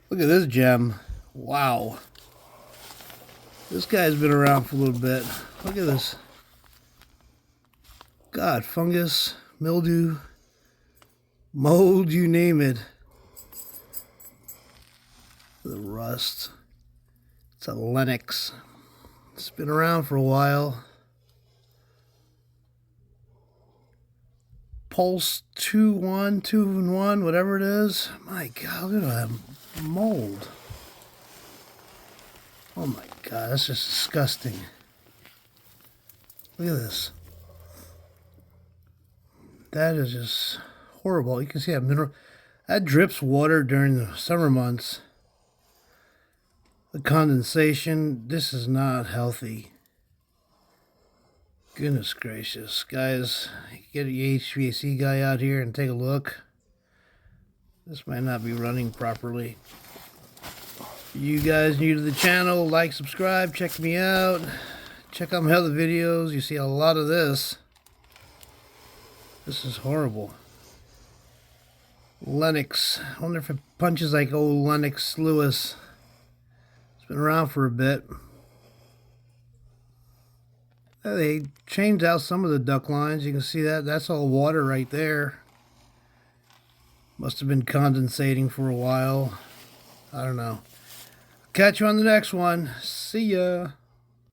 Look at this gem. Wow. This guy's been around for a little bit. Look at this. God, fungus, mildew, mold, you name it. The rust. It's a Lennox. It's been around for a while. Pulse 2-1, 2-in-1, whatever it is. My God, look at that mold. Oh my God, that's just disgusting. Look at this. That is just horrible. You can see that mineral. That drips water during the summer months. The condensation, this is not healthy. Goodness gracious. Guys, get a HVAC guy out here and take a look. This might not be running properly. You guys new to the channel, like, subscribe, check me out. Check out my other videos. You see a lot of this. This is horrible. Lennox. I wonder if it punches like old Lennox Lewis. It's been around for a bit. They changed out some of the duct lines. You can see that. That's all water right there. Must have been condensating for a while. I don't know. Catch you on the next one. See ya.